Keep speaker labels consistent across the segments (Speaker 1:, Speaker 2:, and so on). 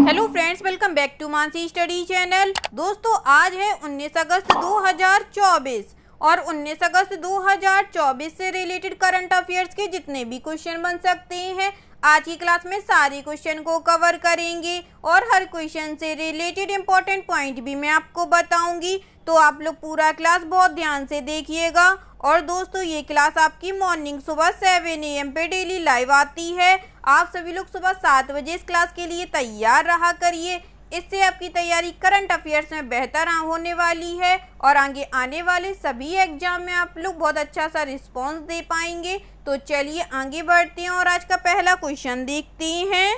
Speaker 1: Hello friends, welcome back to Mansi study channel. दोस्तों, आज है 19 अगस्त 2024 और 19 अगस्त 2024 से रिलेटेड करंट अफेयर्स के जितने भी क्वेश्चन बन सकते हैं आज की क्लास में सारे क्वेश्चन को कवर करेंगे और हर क्वेश्चन से रिलेटेड इंपॉर्टेंट पॉइंट भी मैं आपको बताऊंगी। तो आप लोग पूरा क्लास बहुत ध्यान से देखिएगा। और दोस्तों, ये क्लास आपकी मॉर्निंग सुबह 7 AM पे डेली लाइव आती है। आप सभी लोग सुबह 7 बजे इस क्लास के लिए तैयार रहा करिए। इससे आपकी तैयारी करंट अफेयर्स में बेहतर होने वाली है और आगे आने वाले सभी एग्जाम में आप लोग बहुत अच्छा सा रिस्पांस दे पाएंगे। तो चलिए आगे बढ़ते हैं और आज का पहला क्वेश्चन देखते हैं।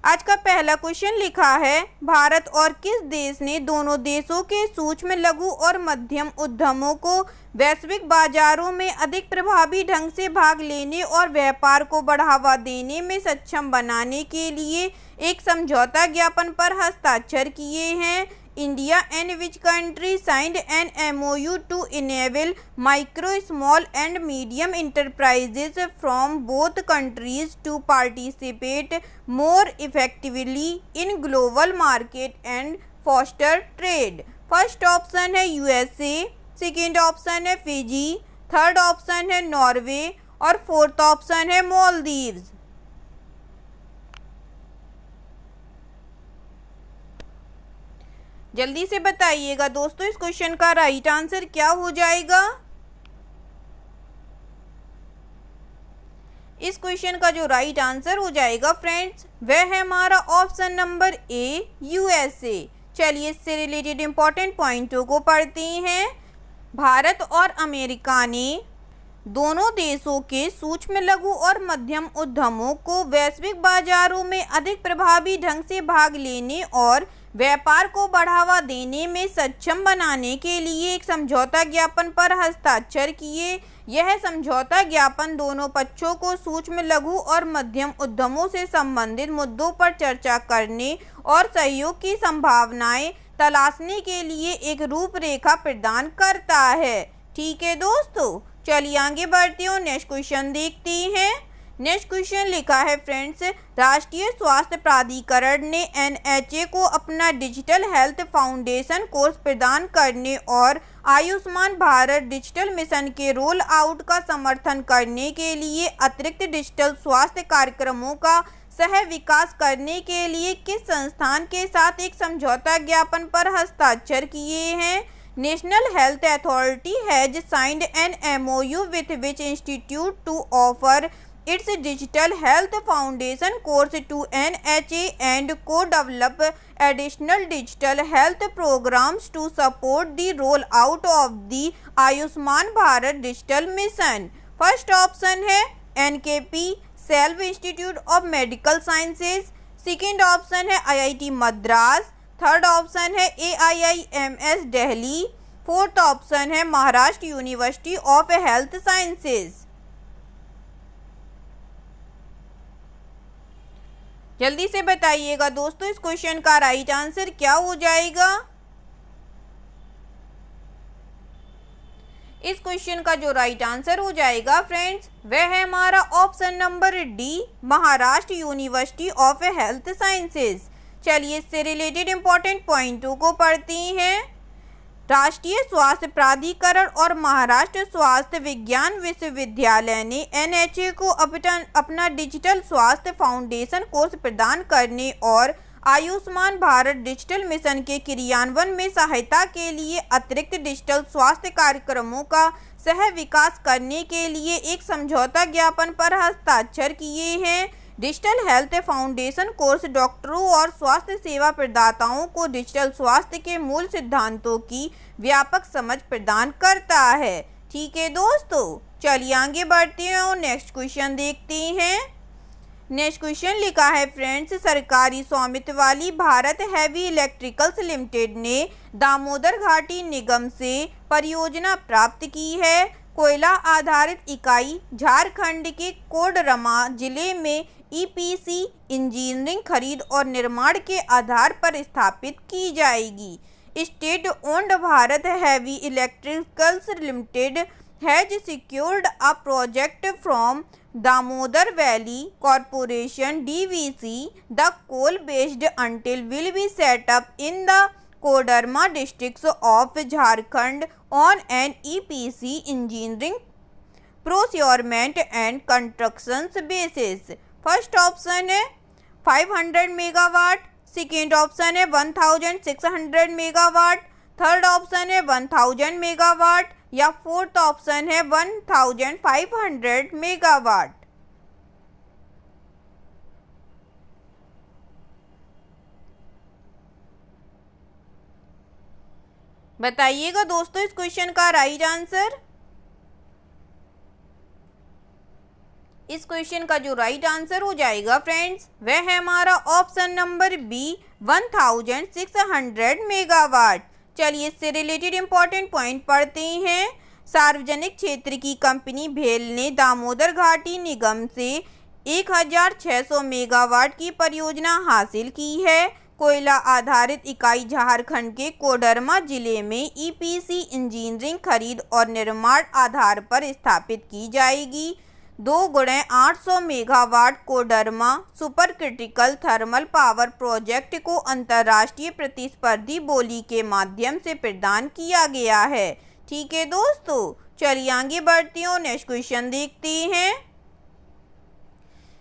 Speaker 1: आज का पहला क्वेश्चन लिखा है, भारत और किस देश ने दोनों देशों के सूक्ष्म, लघु और मध्यम उद्यमों को वैश्विक बाजारों में अधिक प्रभावी ढंग से भाग लेने और व्यापार को बढ़ावा देने में सक्षम बनाने के लिए एक समझौता ज्ञापन पर हस्ताक्षर किए हैं? India and which country signed an MOU to enable micro, small and medium enterprises from both countries to participate more effectively in global market and foster trade? First option है USA, सेकेंड ऑप्शन है Fiji, third option है Norway और fourth option है मालदीव्स। जल्दी से बताइएगा दोस्तों, इस क्वेश्चन का राइट आंसर क्या हो जाएगा? इस क्वेश्चन का जो राइट आंसर हो जाएगा फ्रेंड्स, वह है हमारा ऑप्शन नंबर A, USA। चलिए इससे रिलेटेड इंपॉर्टेंट पॉइंटों को पढ़ते हैं। भारत और अमेरिका ने दोनों देशों के सूक्ष्म, लघु और मध्यम उद्यमों को वैश्विक बाजारों में अधिक प्रभावी ढंग से भाग लेने और व्यापार को बढ़ावा देने में सक्षम बनाने के लिए एक समझौता ज्ञापन पर हस्ताक्षर किए। यह समझौता ज्ञापन दोनों पक्षों को सूक्ष्म, लघु और मध्यम उद्यमों से संबंधित मुद्दों पर चर्चा करने और सहयोग की संभावनाएं तलाशने के लिए एक रूपरेखा प्रदान करता है। ठीक है दोस्तों, चलिए आगे बढ़ते हैं और नेक्स्ट क्वेश्चन देखते हैं। नेक्स्ट क्वेश्चन लिखा है फ्रेंड्स, राष्ट्रीय स्वास्थ्य प्राधिकरण ने NHA को अपना डिजिटल हेल्थ फाउंडेशन कोर्स प्रदान करने और आयुष्मान भारत डिजिटल मिशन के रोल आउट का समर्थन करने के लिए अतिरिक्त डिजिटल स्वास्थ्य कार्यक्रमों का सह विकास करने के लिए किस संस्थान के साथ एक समझौता ज्ञापन पर हस्ताक्षर किए हैं? National health authority has signed an MOU with which institute to offer its digital health foundation course to NHA and co-develop additional digital health programs to support the rollout of the Ayushman Bharat digital mission. First option है NKP Self Institute of Medical Sciences, second option है IIT Madras, third option है AIIMS Delhi, fourth option है Maharashtra university of health sciences. जल्दी से बताइएगा दोस्तों, इस question का राइट आंसर क्या हो जाएगा? इस क्वेश्चन का जो राइट आंसर हो जाएगा फ्रेंड्स, वह है हमारा option number D, Maharashtra university of health sciences. चलिए इससे रिलेटेड इंपॉर्टेंट पॉइंटों को पढ़ते हैं। राष्ट्रीय स्वास्थ्य प्राधिकरण और महाराष्ट्र स्वास्थ्य विज्ञान विश्वविद्यालय ने NHA को अपना डिजिटल स्वास्थ्य फाउंडेशन कोर्स प्रदान करने और आयुष्मान भारत डिजिटल मिशन के क्रियान्वयन में सहायता के लिए अतिरिक्त डिजिटल स्वास्थ्य कार्यक्रमों का सह विकास करने के लिए एक समझौता ज्ञापन पर हस्ताक्षर किए हैं। डिजिटल हेल्थ फाउंडेशन कोर्स डॉक्टरों और स्वास्थ्य सेवा प्रदाताओं को डिजिटल स्वास्थ्य के मूल सिद्धांतों की व्यापक समझ प्रदान करता है। ठीक है दोस्तों, चलिए आगे बढ़ते हैं और नेक्स्ट क्वेश्चन देखते हैं। नेक्स्ट क्वेश्चन लिखा है फ्रेंड्स, सरकारी स्वामित्व वाली भारत हैवी इलेक्ट्रिकल्स लिमिटेड ने दामोदर घाटी निगम से परियोजना प्राप्त की है। कोयला आधारित इकाई झारखंड के कोडरमा जिले में EPC इंजीनियरिंग खरीद और निर्माण के आधार पर स्थापित की जाएगी। State owned Bharat heavy electricals limited has secured a project from Damodar Valley Corporation (DVC), the coal-based until will be set up in the Koderma districts of Jharkhand on an EPC engineering, procurement and construction basis। First option है 500 megawatt, second option है 1600 megawatt, third option है 1000 megawatt या fourth option है 1500 megawatt. बताइएगा दोस्तों इस question का right answer. इस क्वेश्चन का जो राइट आंसर हो जाएगा फ्रेंड्स वह है हमारा ऑप्शन नंबर बी 1600 मेगावाट। चलिए इससे रिलेटेड इंपॉर्टेंट पॉइंट पढ़ते हैं। सार्वजनिक क्षेत्र की कंपनी भेल ने दामोदर घाटी निगम से 1600 मेगावाट की परियोजना हासिल की है। कोयला आधारित इकाई झारखंड के कोडरमा जिले में ईपीसी इंजीनियरिंग खरीद और निर्माण आधार पर स्थापित की जाएगी। 2x800 megawatt Koderma super critical thermal power project को अंतर्राष्ट्रीय प्रतिस्पर्धी बोली के माध्यम से प्रदान किया गया है। ठीक है दोस्तों, चलिए आगे बढ़ते हैं और नेक्स्ट क्वेश्चन देखते हैं।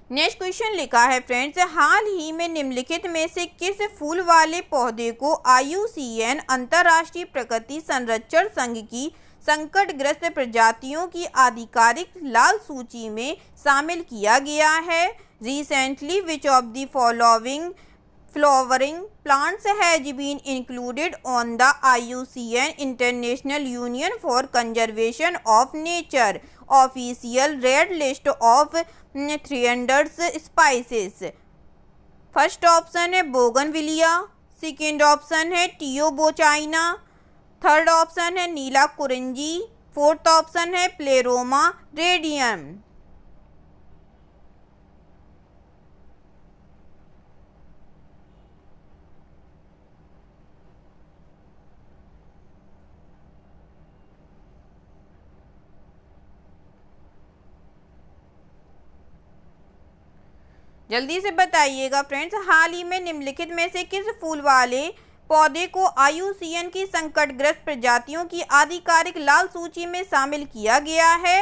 Speaker 1: नेक्स्ट क्वेश्चन लिखा है फ्रेंड्स, हाल ही में निम्नलिखित में से किस फूल वाले पौधे को IUCN अंतर्राष्ट्रीय प्रकृति संरक्षण संघ की संकटग्रस्त प्रजातियों की आधिकारिक लाल सूची में शामिल किया गया है। Recently which of the following flowering plants has been included on the IUCN International Union for Conservation of Nature official red list of 300 species। First option है बोगनविलिया, सेकेंड ऑप्शन है टियोबोचाइना, थर्ड ऑप्शन है नीला Kurinji, fourth option है प्लेरोमा radium. जल्दी से बताइएगा friends, हाल ही में निम्नलिखित में से किस फूल वाले पौधे को IUCN की संकटग्रस्त प्रजातियों की आधिकारिक लाल सूची में शामिल किया गया है।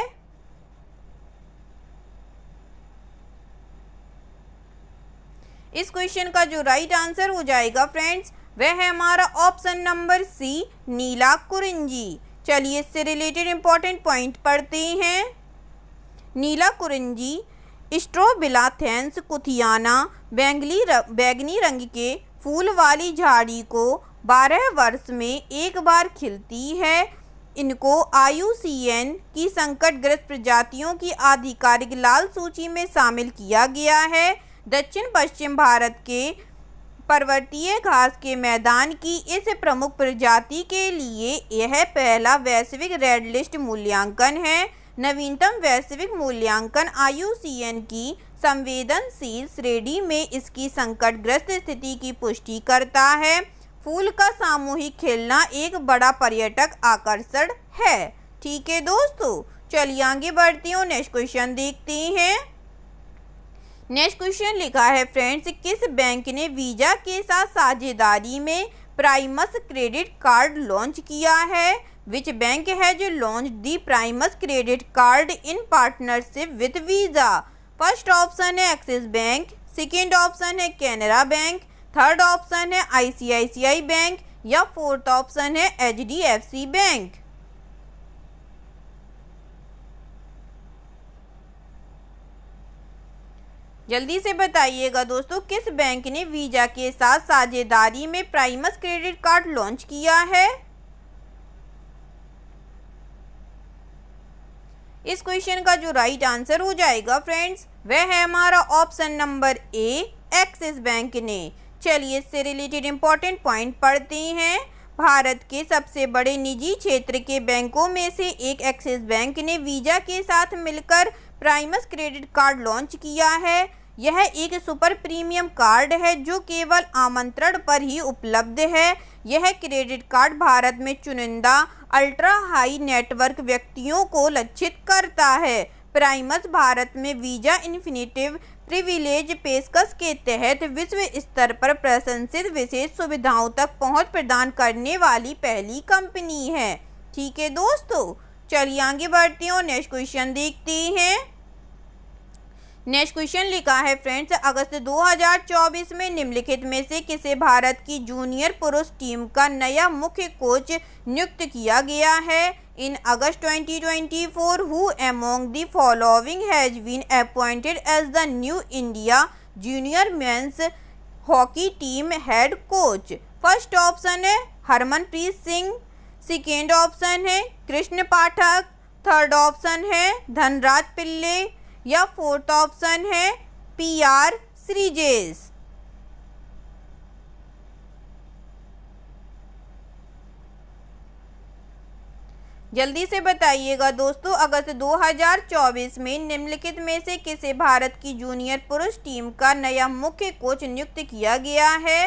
Speaker 1: इस क्वेश्चन का जो राइट आंसर हो जाएगा फ्रेंड्स वह है हमारा ऑप्शन नंबर सी नीला कुरिंजी। चलिए इससे रिलेटेड इंपॉर्टेंट पॉइंट पढ़ते हैं। नीला कुरिंजी स्ट्रोबिलाथेंस कुथियाना बैंगनी रंग के फूल वाली झाड़ी को 12 वर्ष में एक बार खिलती है। इनको IUCN की संकटग्रस्त प्रजातियों की आधिकारिक लाल सूची में शामिल किया गया है। दक्षिण पश्चिम भारत के पर्वतीय घास के मैदान की इस प्रमुख प्रजाति के लिए यह पहला वैश्विक रेड लिस्ट मूल्यांकन है। नवीनतम वैश्विक मूल्यांकन IUCN की संवेदनशील श्रेणी में इसकी संकटग्रस्त स्थिति की पुष्टि करता है। फूल का सामूहिक खिलना एक बड़ा पर्यटक आकर्षण है। ठीक है दोस्तों, चलिए आगे बढ़ते हैं और नेक्स्ट क्वेश्चन देखते हैं। नेक्स्ट क्वेश्चन लिखा है फ्रेंड्स, किस बैंक ने वीजा के साथ साझेदारी में प्राइमस क्रेडिट कार्ड लॉन्च किया है? Which bank has launched the Primus credit card in partnership with visa? First option है एक्सिस बैंक, सेकेंड ऑप्शन है कैनरा बैंक, थर्ड ऑप्शन है ICICI बैंक या फोर्थ ऑप्शन है HDFC बैंक। जल्दी से बताइएगा दोस्तों, किस बैंक ने वीजा के साथ साझेदारी में प्राइमस क्रेडिट कार्ड लॉन्च किया है? इस क्वेश्चन का जो राइट आंसर हो जाएगा फ्रेंड्स वह है हमारा ऑप्शन नंबर ए एक्सिस बैंक ने। चलिए इससे रिलेटेड इंपॉर्टेंट पॉइंट पढ़ते हैं। भारत के सबसे बड़े निजी क्षेत्र के बैंकों में से एक एक्सिस बैंक ने वीजा के साथ मिलकर प्राइमस क्रेडिट कार्ड लॉन्च किया है। यह एक सुपर प्रीमियम कार्ड है जो केवल आमंत्रण पर ही उपलब्ध है। यह क्रेडिट कार्ड भारत में चुनिंदा अल्ट्रा हाई नेटवर्क व्यक्तियों को लक्षित करता है। प्राइमस भारत में वीजा इन्फिनिटिव प्रिविलेज पेशकश के तहत विश्व स्तर पर प्रशंसित विशेष सुविधाओं तक पहुंच प्रदान करने वाली पहली कंपनी है। ठीक है दोस्तों, चलिए आगे बढ़ते हैं और नेक्स्ट क्वेश्चन देखते हैं। नेक्स्ट क्वेश्चन लिखा है फ्रेंड्स, अगस्त 2024 में निम्नलिखित में से किसे भारत की जूनियर पुरुष टीम का नया मुख्य कोच नियुक्त किया गया है। In August 2024 who among the following has been appointed as the new India junior men's hockey team head coach. First option है हरमनप्रीत सिंह, सेकेंड ऑप्शन है कृष्ण पाठक, थर्ड ऑप्शन है धनराज पिल्ले या फोर्थ ऑप्शन है PR श्रीजेश। जल्दी से बताइएगा दोस्तों, अगस्त 2024 में निम्नलिखित में से किसे भारत की जूनियर पुरुष टीम का नया मुख्य कोच नियुक्त किया गया है।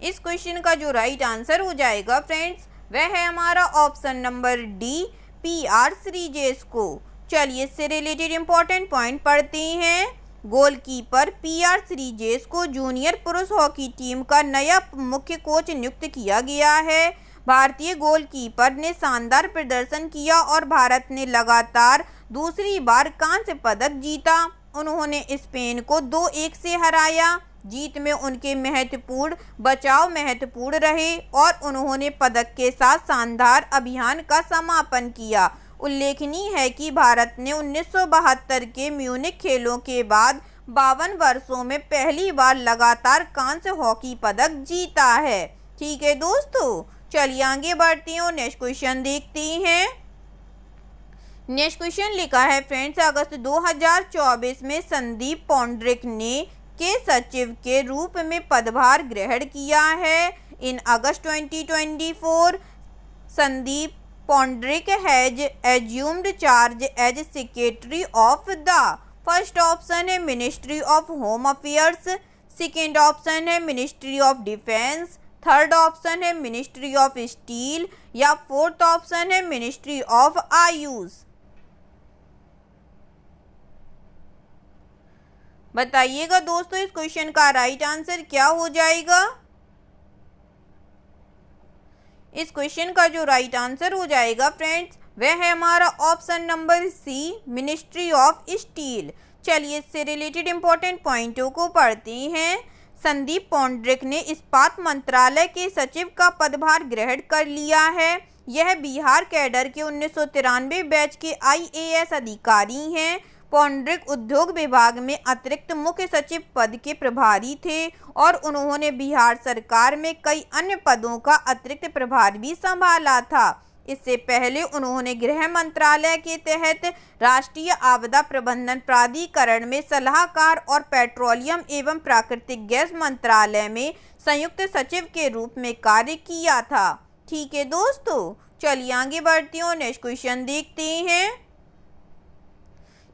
Speaker 1: इस क्वेश्चन का जो राइट आंसर हो जाएगा फ्रेंड्स, वह है हमारा option number D PR Sreejesh को। चलिए इससे रिलेटेड इंपॉर्टेंट पॉइंट पढ़ते हैं। गोलकीपर PR श्रीजेश को जूनियर पुरुष हॉकी टीम का नया मुख्य कोच नियुक्त किया गया है। भारतीय गोलकीपर ने शानदार प्रदर्शन किया और भारत ने लगातार दूसरी बार कांस्य पदक जीता। उन्होंने स्पेन को 2-1 से हराया। जीत में उनके महत्वपूर्ण बचाव महत्वपूर्ण रहे और उन्होंने पदक के साथ शानदार अभियान का समापन किया। उल्लेखनीय है कि भारत ने 1972 के म्यूनिख खेलों के बाद 52 वर्षों में पहली बार लगातार कांस्य हॉकी पदक जीता है। ठीक है दोस्तों, चलिए आगे बढ़ते हैं और नेक्स्ट क्वेश्चन देखते हैं। नेक्स्ट क्वेश्चन लिखा है फ्रेंड्स, अगस्त 2024 में संदीप पौंड्रिक ने के सचिव के रूप में पदभार ग्रहण किया है। In August 2024 Sandeep Poundrik has assumed charge as secretary of the. First option है ministry of home affairs, second option है ministry of defence, third option है मिनिस्ट्री ऑफ स्टील या फोर्थ ऑप्शन है मिनिस्ट्री ऑफ आयुष। बताइएगा दोस्तों, इस क्वेश्चन का राइट आंसर क्या हो जाएगा। इस क्वेश्चन का जो राइट आंसर हो जाएगा फ्रेंड्स, वह है हमारा option number C ministry of steel. चलिए इससे रिलेटेड इंपॉर्टेंट पॉइंटों को पढ़ते हैं। संदीप पौंड्रिक ने इस्पात मंत्रालय के सचिव का पदभार ग्रहण कर लिया है। यह बिहार कैडर के 1993 बैच के IAS अधिकारी हैं। पौंड्रिक उद्योग विभाग में अतिरिक्त मुख्य सचिव पद के प्रभारी थे और उन्होंने बिहार सरकार में कई अन्य पदों का अतिरिक्त प्रभार भी संभाला था। इससे पहले उन्होंने गृह मंत्रालय के तहत राष्ट्रीय आपदा प्रबंधन प्राधिकरण में सलाहकार और पेट्रोलियम एवं प्राकृतिक गैस मंत्रालय में संयुक्त सचिव के रूप में कार्य किया था। ठीक है दोस्तों, चलिए आगे बढ़ते हैं और नेक्स्ट क्वेश्चन देखते हैं।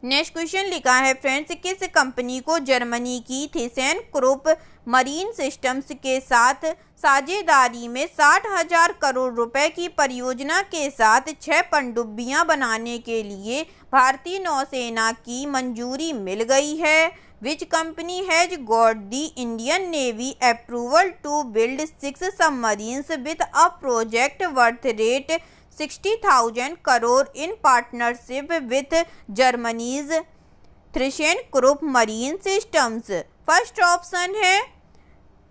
Speaker 1: नेक्स्ट क्वेश्चन लिखा है फ्रेंड्स, किस कंपनी को जर्मनी की थीसेनक्रुप मरीन सिस्टम्स के साथ साझेदारी में 60,000 करोड़ रुपए की परियोजना के साथ 6 पनडुब्बियां बनाने के लिए भारतीय नौसेना की मंजूरी मिल गई है। Which company has got the Indian navy approval to build 6 submarines with a project worth rate 60,000 crore in partnership with Germany's Thyssenkrupp marine systems. First option है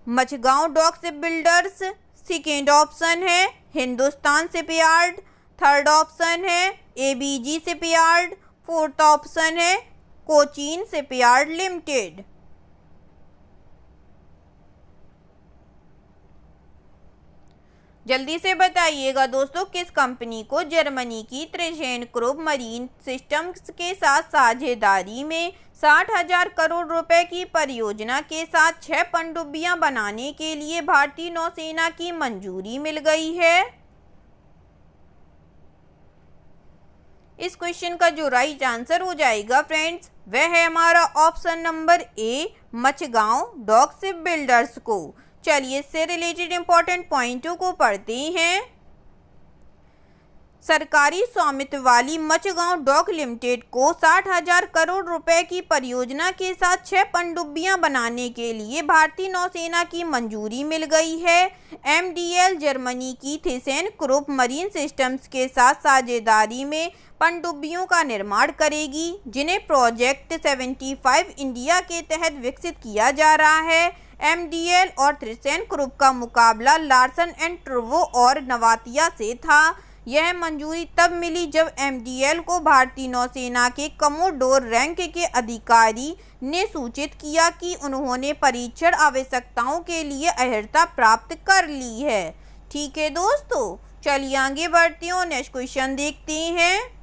Speaker 1: Mazagon dock ship builders, second option है हिंदुस्तान शिपयार्ड, थर्ड ऑप्शन है ABG shipyard, fourth option है Cochin shipyard limited. जल्दी से बताइएगा दोस्तों, किस company को जर्मनी की थीसेनक्रुप मरीन सिस्टम्स के साथ साझेदारी में 60,000 करोड़ रुपए की परियोजना के साथ 6 पनडुब्बियां बनाने के लिए भारतीय नौसेना की मंजूरी मिल गई है। इस क्वेश्चन का जो राइट आंसर हो जाएगा फ्रेंड्स, वह है हमारा option number A Mazagon dock ship builders को। चलिए इससे रिलेटेड इंपॉर्टेंट पॉइंटों को पढ़ते हैं। सरकारी स्वामित्व वाली मचगांव डॉक लिमिटेड को 60,000 करोड़ रुपए की परियोजना के साथ 6 पनडुब्बियां बनाने के लिए भारतीय नौसेना की मंजूरी मिल गई है। MDL जर्मनी की थीसेनक्रुप मरीन सिस्टम्स के साथ साझेदारी में पनडुब्बियों का निर्माण करेगी, जिन्हें प्रोजेक्ट 75 इंडिया के तहत विकसित किया जा रहा है। MDL और थीसेनक्रुप का मुकाबला लार्सन एंड टुब्रो और नवातिया से था। यह मंजूरी तब मिली जब MDL को भारतीय नौसेना के कमोडोर रैंक के अधिकारी ने सूचित किया कि उन्होंने परीक्षण आवश्यकताओं के लिए अर्हता प्राप्त कर ली है। ठीक है दोस्तों, चलिए आगे बढ़ते हैं और नेक्स्ट क्वेश्चन देखते हैं।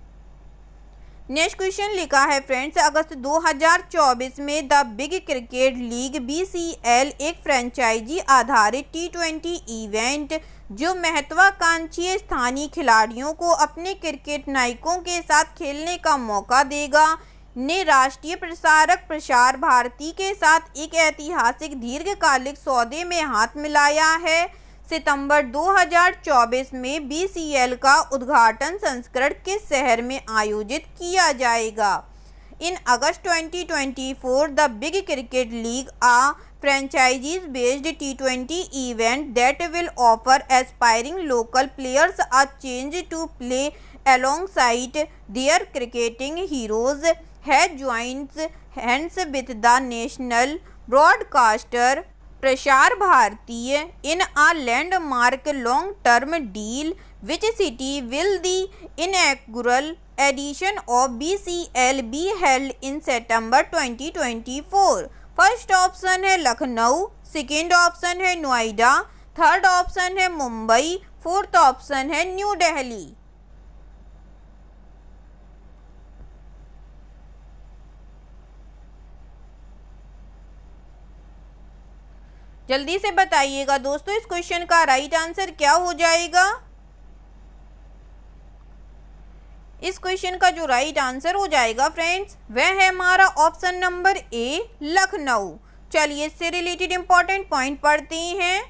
Speaker 1: नेक्स्ट क्वेश्चन लिखा है फ्रेंड्स, अगस्त 2024 में the big cricket league BCL एक फ्रेंचाइजी आधारित T20 इवेंट जो महत्वाकांक्षी स्थानीय खिलाड़ियों को अपने क्रिकेट नायकों के साथ खेलने का मौका देगा, ने राष्ट्रीय प्रसारक प्रसार भारती के साथ एक ऐतिहासिक दीर्घकालिक सौदे में हाथ मिलाया है। सितंबर 2024 में BCL का उद्घाटन संस्करण किस शहर में आयोजित किया जाएगा? In August 2024, the Big Cricket League, a franchise-based T20 event that will offer aspiring local players a chance to play alongside their cricketing heroes, has joined hands with the national broadcaster Prasar Bharati in a landmark long-term deal. Which city will the inaugural edition of BCL be held in September 2024? First option है Lucknow, second option है Noida, third option है Mumbai, fourth option है new Delhi. जल्दी से बताइएगा दोस्तों, इस question का राइट आंसर क्या हो जाएगा? इस क्वेश्चन का जो राइट आंसर हो जाएगा फ्रेंड्स, वह है हमारा ऑप्शन नंबर ए, लखनऊ। चलिए इससे रिलेटेड इंपॉर्टेंट पॉइंट पढ़ते हैं।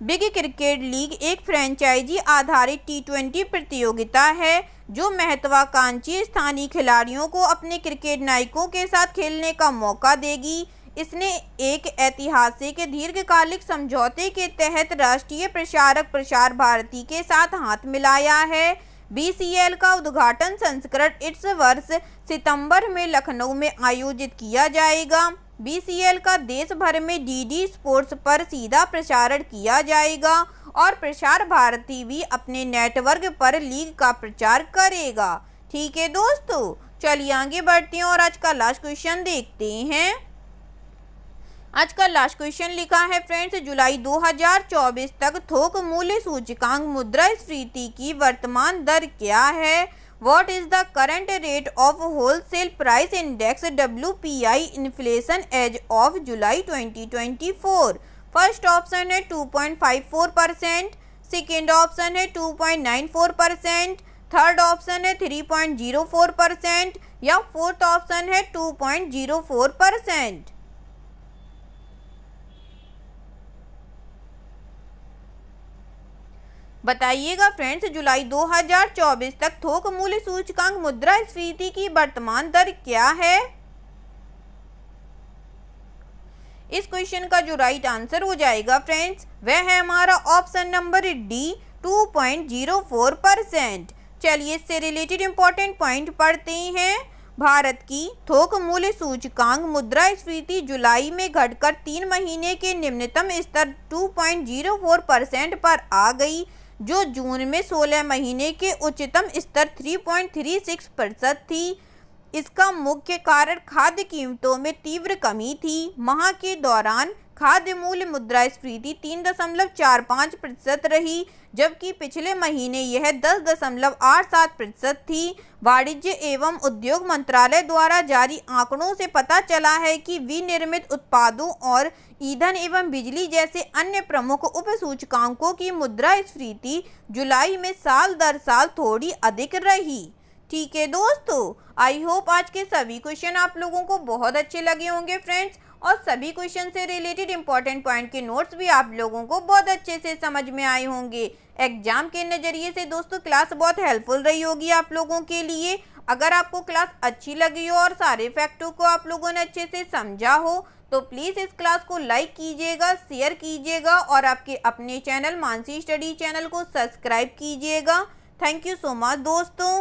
Speaker 1: बिग क्रिकेट लीग एक फ्रेंचाइजी आधारित T20 प्रतियोगिता है जो महत्वाकांक्षी स्थानीय खिलाड़ियों को अपने क्रिकेट नायकों के साथ खेलने का मौका देगी। इसने एक ऐतिहासिक दीर्घकालिक समझौते के तहत राष्ट्रीय प्रसारक प्रसार भारती के साथ हाथ मिलाया है। BCL का उद्घाटन संस्करण इस वर्ष सितंबर में लखनऊ में आयोजित किया जाएगा। BCL का देश भर में DD स्पोर्ट्स पर सीधा प्रसारण किया जाएगा और प्रसार भारती भी अपने नेटवर्क पर लीग का प्रचार करेगा। ठीक है दोस्तों, चलिए आगे बढ़ते हैं और आज का लास्ट क्वेश्चन देखते हैं। आज का लास्ट क्वेश्चन लिखा है फ्रेंड्स, जुलाई 2024 तक थोक मूल्य सूचकांक मुद्रास्फीति की वर्तमान दर क्या है? What is the current rate of wholesale price index WPI inflation as of July 2024? First option है 2.54%, सेकेंड ऑप्शन है 2.94%, थर्ड ऑप्शन है 3.04% या फोर्थ ऑप्शन है 2.04%। बताइएगा फ्रेंड्स, जुलाई 2024 तक थोक मूल्य सूचकांक मुद्रास्फीति की वर्तमान दर क्या है? इस क्वेश्चन का जो राइट आंसर हो जाएगा फ्रेंड्स, वह है हमारा ऑप्शन नंबर डी, 2.04%। चलिए इससे रिलेटेड इंपॉर्टेंट पॉइंट पढ़ते हैं। भारत की थोक मूल्य सूचकांक मुद्रास्फीति जुलाई में घटकर 3 महीने के निम्नतम स्तर 2.04% पर आ गई, जो जून में 16 महीने के उच्चतम स्तर 3.36% थी। इसका मुख्य कारण खाद्य कीमतों में तीव्र कमी थी। माह के दौरान खाद्य मूल्य मुद्रास्फीति 3.45% रही, जबकि पिछले महीने यह 10.87% थी। वाणिज्य एवं उद्योग मंत्रालय द्वारा जारी आंकड़ों से पता चला है कि विनिर्मित उत्पादों और ईंधन एवं बिजली जैसे अन्य प्रमुख उपसूचकांकों की मुद्रास्फीति जुलाई में साल दर साल थोड़ी अधिक रही। ठीक है दोस्तों, आई होप आज के सभी क्वेश्चन आप लोगों को बहुत अच्छे लगे होंगे फ्रेंड्स, और सभी क्वेश्चन से रिलेटेड इंपॉर्टेंट पॉइंट के नोट्स भी आप लोगों को बहुत अच्छे से समझ में आए होंगे। एग्जाम के नज़रिए से दोस्तों क्लास बहुत हेल्पफुल रही होगी आप लोगों के लिए। अगर आपको क्लास अच्छी लगी हो और सारे फैक्टों को आप लोगों ने अच्छे से समझा हो तो प्लीज़ इस क्लास को लाइक कीजिएगा, शेयर कीजिएगा और आपके अपने चैनल मानसी स्टडी चैनल को सब्सक्राइब कीजिएगा। थैंक यू सो मच दोस्तों।